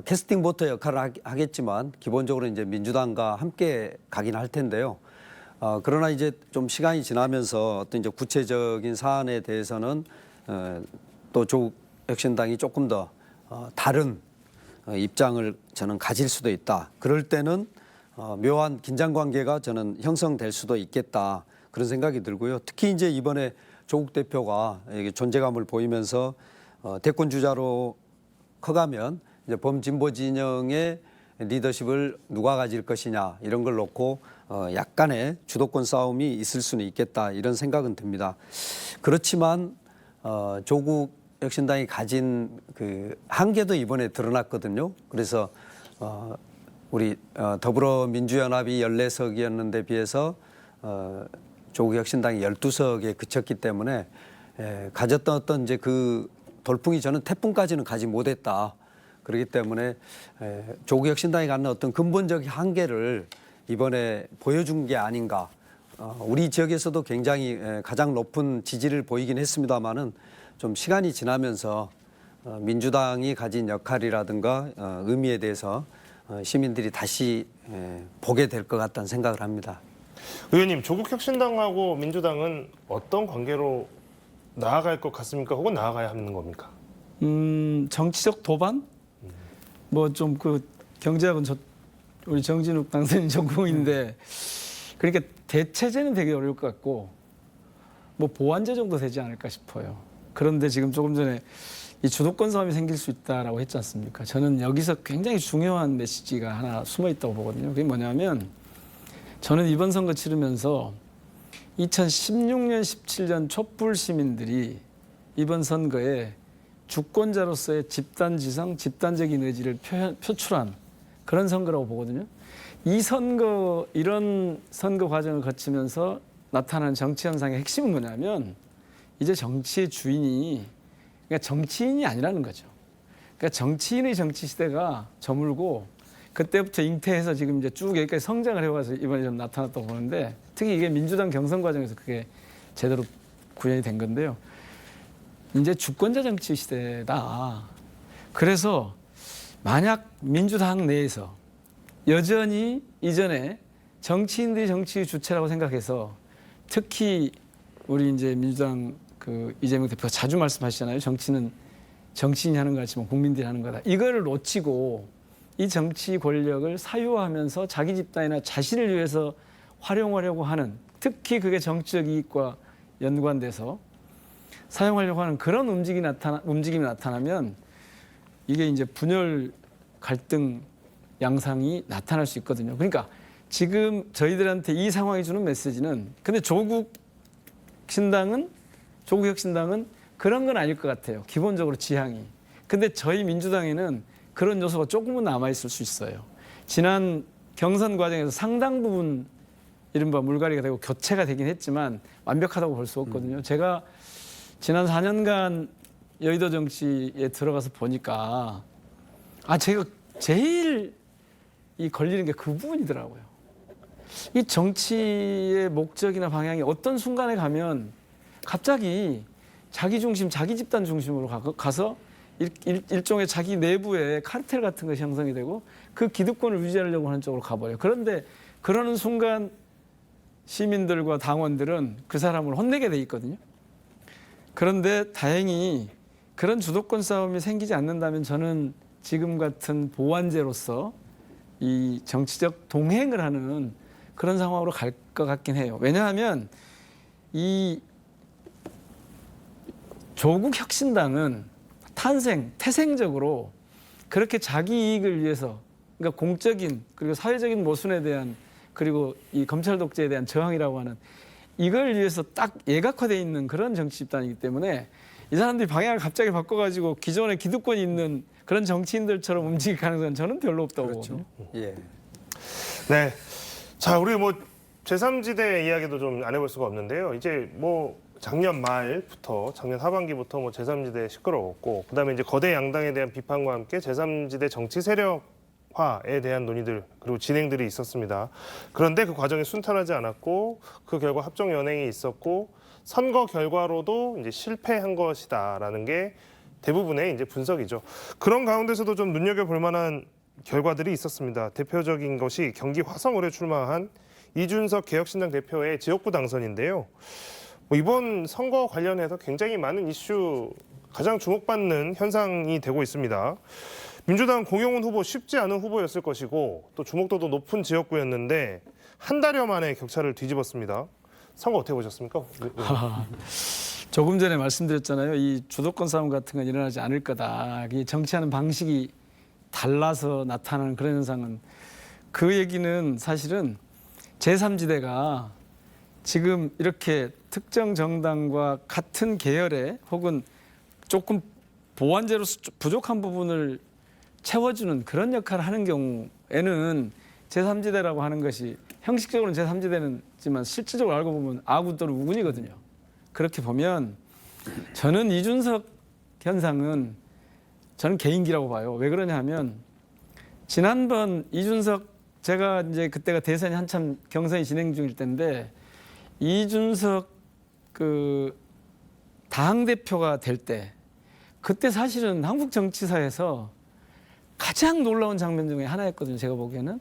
캐스팅 보터 역할을 하겠지만 기본적으로 이제 민주당과 함께 가긴 할 텐데요. 그러나 이제 좀 시간이 지나면서 어떤 이제 구체적인 사안에 대해서는 또 조국 혁신당이 조금 더 다른 입장을 저는 가질 수도 있다. 그럴 때는 묘한 긴장 관계가 저는 형성될 수도 있겠다. 그런 생각이 들고요. 특히 이제 이번에 조국 대표가 이게 존재감을 보이면서 대권 주자로 커가면 이제 범진보 진영의 리더십을 누가 가질 것이냐 이런 걸 놓고 약간의 주도권 싸움이 있을 수는 있겠다 이런 생각은 듭니다. 그렇지만 조국 혁신당이 가진 그 한계도 이번에 드러났거든요. 그래서 우리 더불어민주연합이 14석이었는데 비해서 조국 혁신당이 12석에 그쳤기 때문에 가졌던 어떤 이제 그 돌풍이 저는 태풍까지는 가지 못했다. 그렇기 때문에 조국 혁신당이 갖는 어떤 근본적인 한계를 이번에 보여준 게 아닌가. 우리 지역에서도 굉장히 가장 높은 지지를 보이긴 했습니다마는 좀 시간이 지나면서 민주당이 가진 역할이라든가 의미에 대해서 시민들이 다시 보게 될 것 같다는 생각을 합니다. 의원님, 조국 혁신당하고 민주당은 어떤 관계로 나아갈 것 같습니까? 혹은 나아가야 하는 겁니까? 정치적 도반? 뭐 좀 그 경제학은 우리 정진욱 당선인 전공인데 그러니까 대체제는 되게 어려울 것 같고 뭐 보완제 정도 되지 않을까 싶어요. 그런데 지금 조금 전에 이 주도권 싸움이 생길 수 있다라고 했지 않습니까? 저는 여기서 굉장히 중요한 메시지가 하나 숨어 있다고 보거든요. 그게 뭐냐면 저는 이번 선거 치르면서 2016년, 17년 촛불 시민들이 이번 선거에 주권자로서의 집단지성, 집단적인 의지를 표출한 그런 선거라고 보거든요. 이 선거, 이런 선거 과정을 거치면서 나타나는 정치 현상의 핵심은 뭐냐면 이제 정치의 주인이 그러니까 정치인이 아니라는 거죠. 그러니까 정치인의 정치 시대가 저물고 그때부터 잉태해서 지금 이제 쭉 여기까지 성장을 해와서 이번에 좀 나타났다고 보는데 특히 이게 민주당 경선 과정에서 그게 제대로 구현이 된 건데요. 이제 주권자 정치 시대다. 그래서 만약 민주당 내에서 여전히 이전에 정치인들이 정치의 주체라고 생각해서 특히 우리 이제 민주당 그 이재명 대표가 자주 말씀하시잖아요. 정치는 정치인이 하는 거 같지만 국민들이 하는 거다. 이거를 놓치고 이 정치 권력을 사유화하면서 자기 집단이나 자신을 위해서 활용하려고 하는 특히 그게 정치적 이익과 연관돼서 사용하려고 하는 그런 움직임이 나타나면 이게 이제 분열 갈등 양상이 나타날 수 있거든요. 그러니까 지금 저희들한테 이 상황이 주는 메시지는 근데 조국 혁신당은 그런 건 아닐 것 같아요. 기본적으로 지향이. 근데 저희 민주당에는 그런 요소가 조금은 남아있을 수 있어요. 지난 경선 과정에서 상당 부분 이른바 물갈이가 되고 교체가 되긴 했지만 완벽하다고 볼 수 없거든요. 제가 지난 4년간 여의도 정치에 들어가서 보니까 제가 제일 이 걸리는 게 그 부분이더라고요. 이 정치의 목적이나 방향이 어떤 순간에 가면 갑자기 자기 중심, 자기 집단 중심으로 가서 일종의 자기 내부의 카르텔 같은 것이 형성이 되고 그 기득권을 유지하려고 하는 쪽으로 가버려요. 그런데 그러는 순간 시민들과 당원들은 그 사람을 혼내게 돼 있거든요. 그런데 다행히 그런 주도권 싸움이 생기지 않는다면 저는 지금 같은 보완제로서 이 정치적 동행을 하는 그런 상황으로 갈 것 같긴 해요. 왜냐하면 이 조국 혁신당은 태생적으로 그렇게 자기 이익을 위해서 그러니까 공적인 그리고 사회적인 모순에 대한 그리고 이 검찰 독재에 대한 저항이라고 하는 이걸 위해서 딱 예각화되어 있는 그런 정치 집단이기 때문에 이 사람들이 방향을 갑자기 바꿔가지고 기존에 기득권이 있는 그런 정치인들처럼 움직일 가능성은 저는 별로 없다고 보거든요. 예. 네. 자, 우리 뭐 제3지대 이야기도 좀 안 해볼 수가 없는데요. 이제 뭐 작년 말부터 작년 하반기부터 뭐 제3지대 시끄러웠고 그다음에 이제 거대 양당에 대한 비판과 함께 제3지대 정치 세력화에 대한 논의들 그리고 진행들이 있었습니다. 그런데 그 과정이 순탄하지 않았고 그 결과 합종 연행이 있었고 선거 결과로도 이제 실패한 것이다라는 게 대부분의 이제 분석이죠. 그런 가운데서도 좀 눈여겨볼 만한 결과들이 있었습니다. 대표적인 것이 경기 화성을에 출마한 이준석 개혁신당 대표의 지역구 당선인데요. 이번 선거 관련해서 굉장히 많은 이슈, 가장 주목받는 현상이 되고 있습니다. 민주당 공용훈 후보 쉽지 않은 후보였을 것이고 또 주목도도 높은 지역구였는데 한 달여 만에 격차를 뒤집었습니다. 선거 어떻게 보셨습니까? 조금 전에 말씀드렸잖아요. 이 주도권 싸움 같은 건 일어나지 않을 거다. 이 정치하는 방식이 달라서 나타나는 그런 현상은, 그 얘기는 사실은 제3지대가 지금 이렇게 특정 정당과 같은 계열의 혹은 조금 보완제로서 부족한 부분을 채워주는 그런 역할을 하는 경우에는 제3지대라고 하는 것이 형식적으로는 제3지대는지만 실질적으로 알고 보면 아군 또는 우군이거든요. 그렇게 보면 저는 이준석 현상은 저는 개인기라고 봐요. 왜 그러냐 하면 지난번 이준석, 제가 이제 그때가 대선이 한참 경선이 진행 중일 때인데 이준석 그 당대표가 될 때 그때 사실은 한국 정치사에서 가장 놀라운 장면 중에 하나였거든요. 제가 보기에는.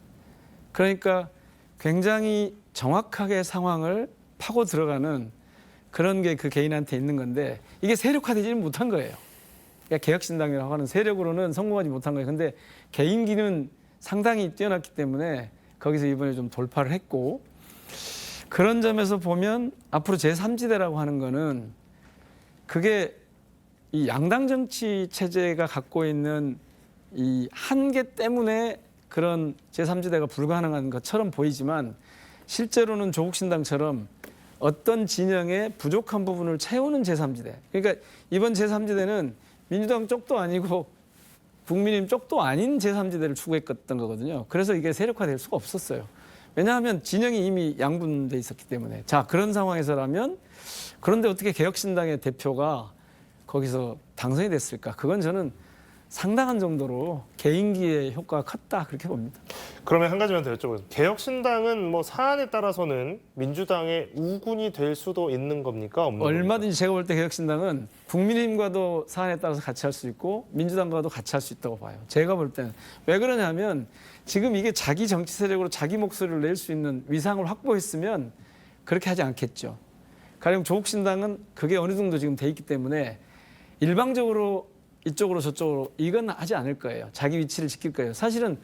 그러니까 굉장히 정확하게 상황을 파고 들어가는 그런 게 그 개인한테 있는 건데 이게 세력화되지는 못한 거예요. 그러니까 개혁신당이라고 하는 세력으로는 성공하지 못한 거예요. 근데 개인기는 상당히 뛰어났기 때문에 거기서 이번에 좀 돌파를 했고, 그런 점에서 보면 앞으로 제3지대라고 하는 거는 그게 이 양당 정치 체제가 갖고 있는 이 한계 때문에 그런 제3지대가 불가능한 것처럼 보이지만 실제로는 조국신당처럼 어떤 진영의 부족한 부분을 채우는 제3지대. 그러니까 이번 제3지대는 민주당 쪽도 아니고 국민의힘 쪽도 아닌 제3지대를 추구했던 거거든요. 그래서 이게 세력화될 수가 없었어요. 왜냐하면 진영이 이미 양분돼 있었기 때문에. 자, 그런 상황에서라면 그런데 어떻게 개혁신당의 대표가 거기서 당선이 됐을까? 그건 저는 상당한 정도로 개인기의 효과가 컸다 그렇게 봅니다. 그러면 한 가지만 더 여쭤보겠습니다. 개혁신당은 뭐 사안에 따라서는 민주당의 우군이 될 수도 있는 겁니까? 없는 얼마든지 제가 볼 때 개혁신당은 국민의힘과도 사안에 따라서 같이 할 수 있고 민주당과도 같이 할 수 있다고 봐요. 제가 볼 때는. 왜 그러냐면 지금 이게 자기 정치 세력으로 자기 목소리를 낼 수 있는 위상을 확보했으면 그렇게 하지 않겠죠. 가령 조국신당은 그게 어느 정도 지금 돼 있기 때문에 일방적으로 이쪽으로 저쪽으로 이건 하지 않을 거예요. 자기 위치를 지킬 거예요. 사실은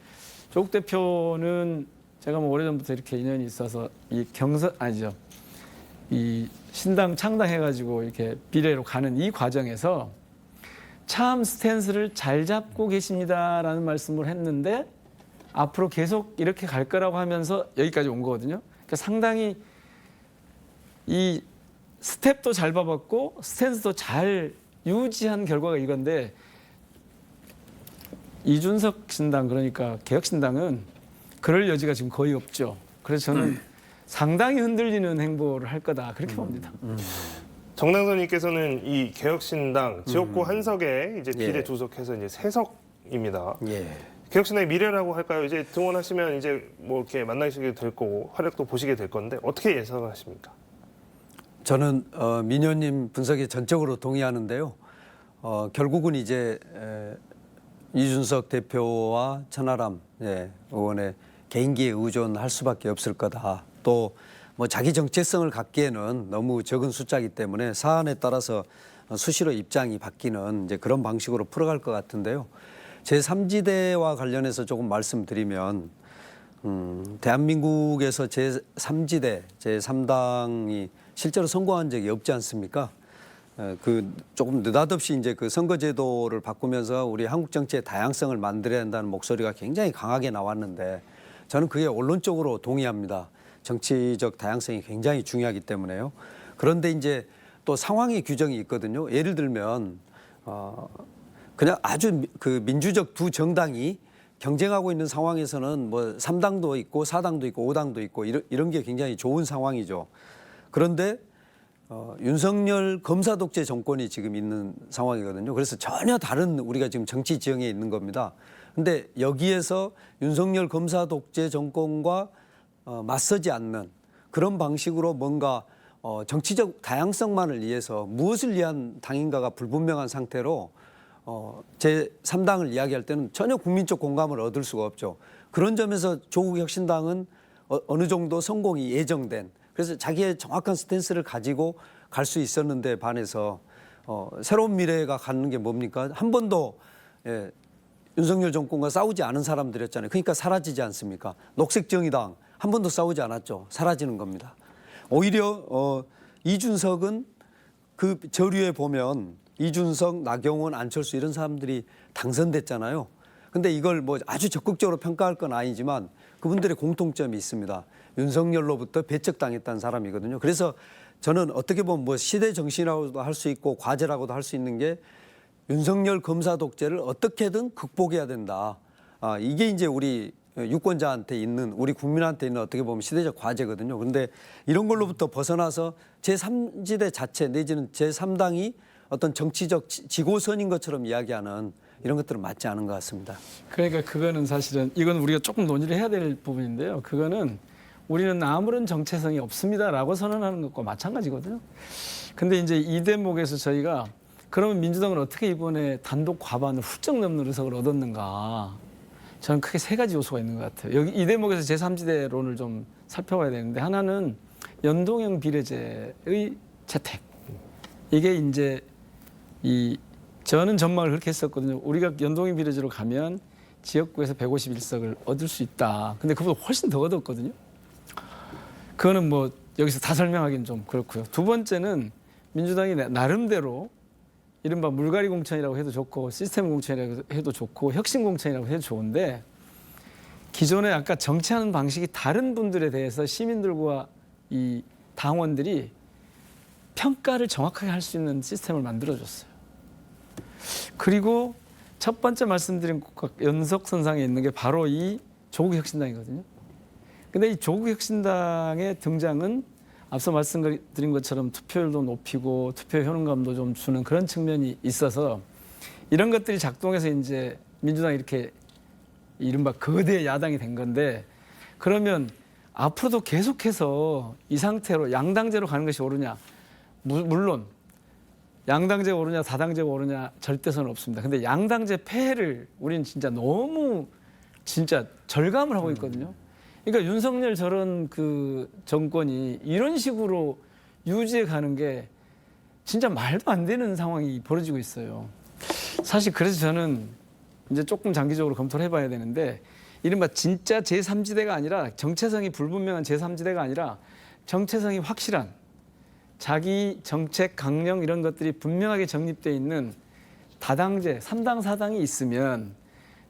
조국 대표는 제가 뭐 오래전부터 이렇게 인연이 있어서 이 경선 아니죠. 이 신당 창당해가지고 이렇게 비례로 가는 이 과정에서 참 스탠스를 잘 잡고 계십니다라는 말씀을 했는데 앞으로 계속 이렇게 갈 거라고 하면서 여기까지 온 거거든요. 그러니까 상당히 이 스텝도 잘 밟았고 스탠스도 잘 유지한 결과가 이건데 이준석 신당 그러니까 개혁신당은 그럴 여지가 지금 거의 없죠. 그래서 저는 상당히 흔들리는 행보를 할 거다 그렇게 봅니다. 정당선님께서는 이 개혁신당 지역구 한석에 이제 비례 예. 두석해서 이제 세석입니다. 예. 개혁신당의 미래라고 할까요? 이제 등원하시면 이제 뭐 이렇게 만나시게 될 거고 활약도 보시게 될 건데 어떻게 예상하십니까? 저는 민효님 분석에 전적으로 동의하는데요. 결국은 이제 이준석 대표와 천하람 의원의 개인기에 의존할 수밖에 없을 거다. 또 뭐 자기 정체성을 갖기에는 너무 적은 숫자이기 때문에 사안에 따라서 수시로 입장이 바뀌는 이제 그런 방식으로 풀어갈 것 같은데요. 제3지대와 관련해서 조금 말씀드리면 대한민국에서 제3지대, 제3당이 실제로 선거한 적이 없지 않습니까? 그 조금 느닷없이 이제 그 선거제도를 바꾸면서 우리 한국 정치의 다양성을 만들어야 한다는 목소리가 굉장히 강하게 나왔는데 저는 그게 원론적으로 동의합니다. 정치적 다양성이 굉장히 중요하기 때문에요. 그런데 이제 또 상황의 규정이 있거든요. 예를 들면 그냥 아주 그 민주적 두 정당이 경쟁하고 있는 상황에서는 뭐 3당도 있고 4당도 있고 5당도 있고 이런 게 굉장히 좋은 상황이죠. 그런데 윤석열 검사 독재 정권이 지금 있는 상황이거든요. 그래서 전혀 다른 우리가 지금 정치 지형에 있는 겁니다. 근데 여기에서 윤석열 검사 독재 정권과 맞서지 않는 그런 방식으로 뭔가 정치적 다양성만을 위해서 무엇을 위한 당인가가 불분명한 상태로 제3당을 이야기할 때는 전혀 국민적 공감을 얻을 수가 없죠. 그런 점에서 조국 혁신당은 어느 정도 성공이 예정된, 그래서 자기의 정확한 스탠스를 가지고 갈 수 있었는데 반해서 새로운 미래가 가는 게 뭡니까? 한 번도 윤석열 정권과 싸우지 않은 사람들이었잖아요. 그러니까 사라지지 않습니까? 녹색정의당 한 번도 싸우지 않았죠. 사라지는 겁니다. 오히려 이준석은 그 저류에 보면 이준석, 나경원, 안철수 이런 사람들이 당선됐잖아요. 근데 이걸 뭐 아주 적극적으로 평가할 건 아니지만 그분들의 공통점이 있습니다. 윤석열로부터 배척당했다는 사람이거든요. 그래서 저는 어떻게 보면 뭐 시대 정신이라고도 할 수 있고 과제라고도 할 수 있는 게 윤석열 검사 독재를 어떻게든 극복해야 된다. 이게 이제 우리 유권자한테 있는, 우리 국민한테 있는 어떻게 보면 시대적 과제거든요. 그런데 이런 걸로부터 벗어나서 제3지대 자체 내지는 제3당이 어떤 정치적 지고선인 것처럼 이야기하는 이런 것들은 맞지 않은 것 같습니다. 그러니까 그거는 사실은 이건 우리가 조금 논의를 해야 될 부분인데요. 그거는 우리는 아무런 정체성이 없습니다라고 선언하는 것과 마찬가지거든요. 근데 이제 이 대목에서 저희가 그러면 민주당은 어떻게 이번에 단독 과반을 훌쩍 넘는 의석을 얻었는가? 저는 크게 세 가지 요소가 있는 것 같아요. 여기 이 대목에서 제3지대론을 좀 살펴봐야 되는데, 하나는 연동형 비례제의 채택. 이게 이제 저는 전망을 그렇게 했었거든요. 우리가 연동형 비례제로 가면 지역구에서 151석을 얻을 수 있다. 근데 그보다 훨씬 더 얻었거든요. 그거는 뭐 여기서 다 설명하기는 좀 그렇고요. 두 번째는 민주당이 나름대로 이른바 물갈이 공천이라고 해도 좋고 시스템 공천이라고 해도 좋고 혁신 공천이라고 해도 좋은데, 기존에 아까 정치하는 방식이 다른 분들에 대해서 시민들과 이 당원들이 평가를 정확하게 할 수 있는 시스템을 만들어줬어요. 그리고 첫 번째 말씀드린 연속선상에 있는 게 바로 이 조국혁신당이거든요. 근데 이 조국혁신당의 등장은 앞서 말씀드린 것처럼 투표율도 높이고 투표 효능감도 좀 주는 그런 측면이 있어서 이런 것들이 작동해서 이제 민주당이 이렇게 이른바 거대 야당이 된 건데, 그러면 앞으로도 계속해서 이 상태로 양당제로 가는 것이 옳으냐? 물론 양당제가 옳으냐 다당제가 옳으냐 절대선은 없습니다. 근데 양당제 폐해를 우리는 진짜 너무 진짜 절감을 하고 있거든요. 그러니까 윤석열 저런 그 정권이 이런 식으로 유지해 가는 게 진짜 말도 안 되는 상황이 벌어지고 있어요. 사실 그래서 저는 이제 조금 장기적으로 검토를 해봐야 되는데, 이른바 진짜 제3지대가 아니라 정체성이 불분명한 제3지대가 아니라 정체성이 확실한 자기 정책 강령 이런 것들이 분명하게 정립되어 있는 다당제 3당 4당이 있으면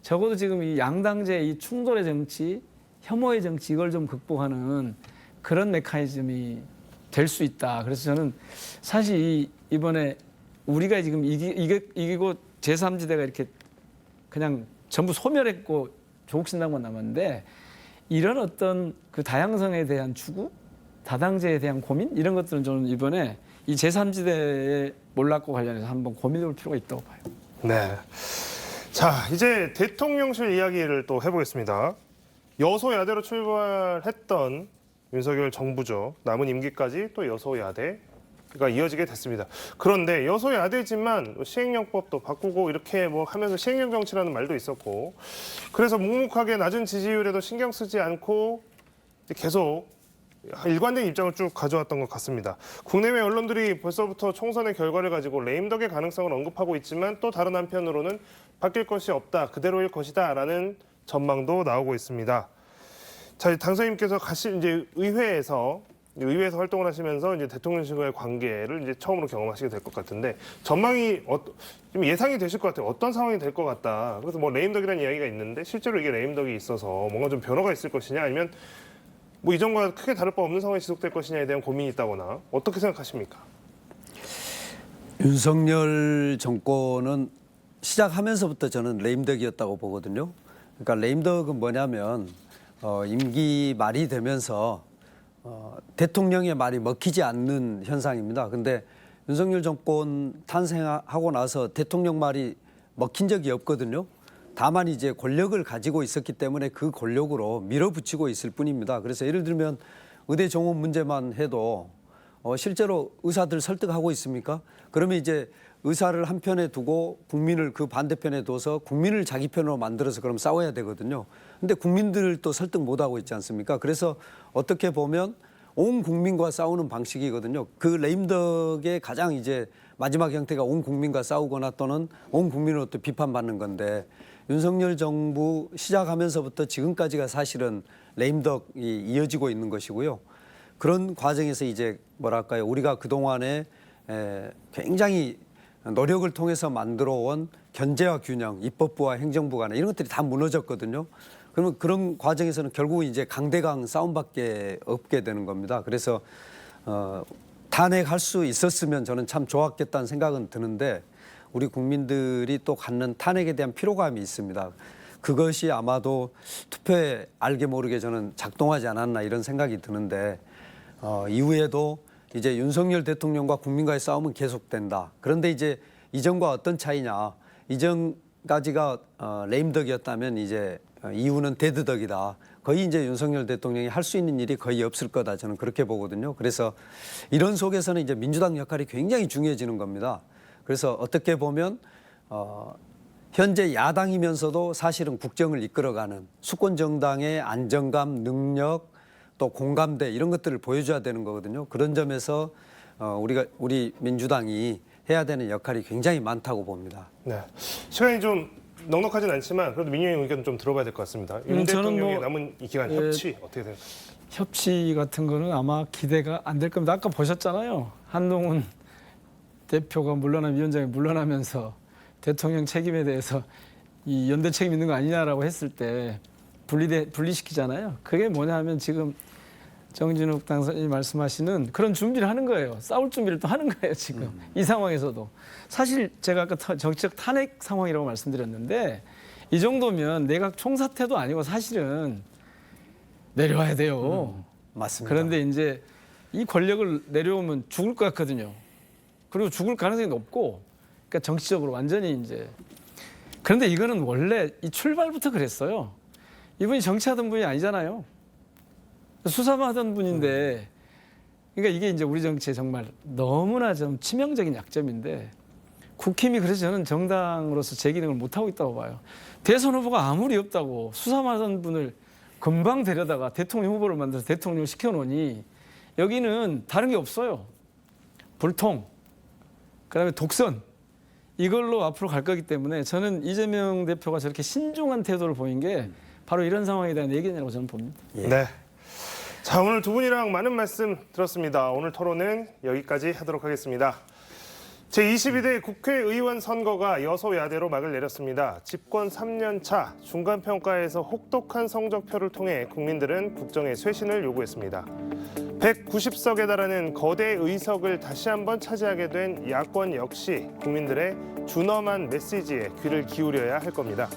적어도 지금 이 양당제 이 충돌의 정치, 혐오의 정치 이걸 좀 극복하는 그런 메커니즘이 될 수 있다. 그래서 저는 사실 이번에 우리가 지금 이기고 제3지대가 이렇게 그냥 전부 소멸했고 조국신당만 남았는데, 이런 어떤 그 다양성에 대한 추구, 다당제에 대한 고민 이런 것들은 저는 이번에 이 제3지대의 몰락과 관련해서 한번 고민해볼 필요가 있다고 봐요. 네. 자, 이제 대통령실 이야기를 또 해보겠습니다. 여소야대로 출발했던 윤석열 정부죠. 남은 임기까지 또 여소야대가 이어지게 됐습니다. 그런데 여소야대지만 시행령법도 바꾸고 이렇게 뭐 하면서 시행령 정치라는 말도 있었고, 그래서 묵묵하게 낮은 지지율에도 신경 쓰지 않고 계속 일관된 입장을 쭉 가져왔던 것 같습니다. 국내외 언론들이 벌써부터 총선의 결과를 가지고 레임덕의 가능성을 언급하고 있지만, 또 다른 한편으로는 바뀔 것이 없다, 그대로일 것이다라는 전망도 나오고 있습니다. 자, 당선인께서 이제 의회에서 활동을 하시면서 이제 대통령실과의 관계를 이제 처음으로 경험하시게 될 것 같은데, 전망이 좀 예상이 되실 것 같아요. 어떤 상황이 될 것 같다. 그래서 뭐 레임덕이라는 이야기가 있는데 실제로 이게 레임덕이 있어서 뭔가 좀 변화가 있을 것이냐, 아니면 뭐 이전과 크게 다를 바 없는 상황이 지속될 것이냐에 대한 고민이 있다거나 어떻게 생각하십니까? 윤석열 정권은 시작하면서부터 저는 레임덕이었다고 보거든요. 그러니까 레임덕은 뭐냐면 임기 말이 되면서 대통령의 말이 먹히지 않는 현상입니다. 근데 윤석열 정권 탄생하고 나서 대통령 말이 먹힌 적이 없거든요. 다만 이제 권력을 가지고 있었기 때문에 그 권력으로 밀어붙이고 있을 뿐입니다. 그래서 예를 들면 의대 정원 문제만 해도 실제로 의사들 설득하고 있습니까? 그러면 이제 의사를 한편에 두고 국민을 그 반대편에 둬서 국민을 자기 편으로 만들어서 그럼 싸워야 되거든요. 근데 국민들도 설득 못하고 있지 않습니까? 그래서 어떻게 보면 온 국민과 싸우는 방식이거든요. 그 레임덕의 가장 이제 마지막 형태가 온 국민과 싸우거나 또는 온 국민으로부터 비판받는 건데 윤석열 정부 시작하면서부터 지금까지가 사실은 레임덕이 이어지고 있는 것이고요. 그런 과정에서 이제 뭐랄까요. 우리가 그동안에 굉장히 노력을 통해서 만들어온 견제와 균형, 입법부와 행정부 간에 이런 것들이 다 무너졌거든요. 그러면 그런 과정에서는 결국은 이제 강대강 싸움밖에 없게 되는 겁니다. 그래서 탄핵할 수 있었으면 저는 참 좋았겠다는 생각은 드는데 우리 국민들이 또 갖는 탄핵에 대한 피로감이 있습니다. 그것이 아마도 투표에 알게 모르게 저는 작동하지 않았나 이런 생각이 드는데 이후에도 이제 윤석열 대통령과 국민과의 싸움은 계속된다. 그런데 이제 이전과 어떤 차이냐. 이전까지가 레임덕이었다면 이제 이후는 데드덕이다. 거의 이제 윤석열 대통령이 할 수 있는 일이 거의 없을 거다. 저는 그렇게 보거든요. 그래서 이런 속에서는 이제 민주당 역할이 굉장히 중요해지는 겁니다. 그래서 어떻게 보면 현재 야당이면서도 사실은 국정을 이끌어가는 수권 정당의 안정감, 능력, 또 공감대 이런 것들을 보여줘야 되는 거거든요. 그런 점에서 우리 민주당이 해야 되는 역할이 굉장히 많다고 봅니다. 네. 시간이 좀 넉넉하진 않지만 그래도 민주의 의견 좀 들어봐야 될 것 같습니다. 윤 대통령의 남은 이 기간 협치 어떻게 될까요? 협치 같은 거는 아마 기대가 안 될 겁니다. 아까 보셨잖아요. 한동훈 대표가 물러나면 위원장이 물러나면서 대통령 책임에 대해서 이 연대 책임 있는 거 아니냐라고 했을 때 분리시키잖아요. 그게 뭐냐 하면 지금 정진욱 당선인이 말씀하시는 그런 준비를 하는 거예요. 싸울 준비를 또 하는 거예요, 지금. 이 상황에서도. 사실 제가 아까 정치적 탄핵 상황이라고 말씀드렸는데 이 정도면 내각 총사퇴도 아니고 사실은 내려와야 돼요. 맞습니다. 그런데 이제 이 권력을 내려오면 죽을 것 같거든요. 그리고 죽을 가능성이 높고 그러니까 정치적으로 완전히 이제 그런데 이거는 원래 이 출발부터 그랬어요. 이분이 정치하던 분이 아니잖아요. 수사만 하던 분인데 그러니까 이게 이제 우리 정치에 정말 너무나 좀 치명적인 약점인데 국힘이 그래서 저는 정당으로서 제 기능을 못하고 있다고 봐요. 대선 후보가 아무리 없다고 수사만 하던 분을 금방 데려다가 대통령 후보를 만들어서 대통령을 시켜놓으니 여기는 다른 게 없어요. 불통, 그다음에 독선 이걸로 앞으로 갈 거기 때문에 저는 이재명 대표가 저렇게 신중한 태도를 보인 게 바로 이런 상황에 대한 예견이라고 저는 봅니다. 네. 자, 오늘 두 분이랑 많은 말씀 들었습니다. 오늘 토론은 여기까지 하도록 하겠습니다. 제22대 국회의원 선거가 여소야대로 막을 내렸습니다. 집권 3년 차 중간평가에서 혹독한 성적표를 통해 국민들은 국정의 쇄신을 요구했습니다. 190석에 달하는 거대 의석을 다시 한번 차지하게 된 야권 역시 국민들의 준엄한 메시지에 귀를 기울여야 할 겁니다.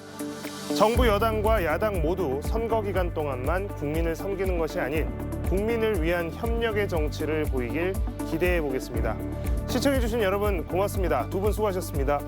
정부 여당과 야당 모두 선거 기간 동안만 국민을 섬기는 것이 아닌 국민을 위한 협력의 정치를 보이길 기대해 보겠습니다. 시청해주신 여러분 고맙습니다. 두 분 수고하셨습니다.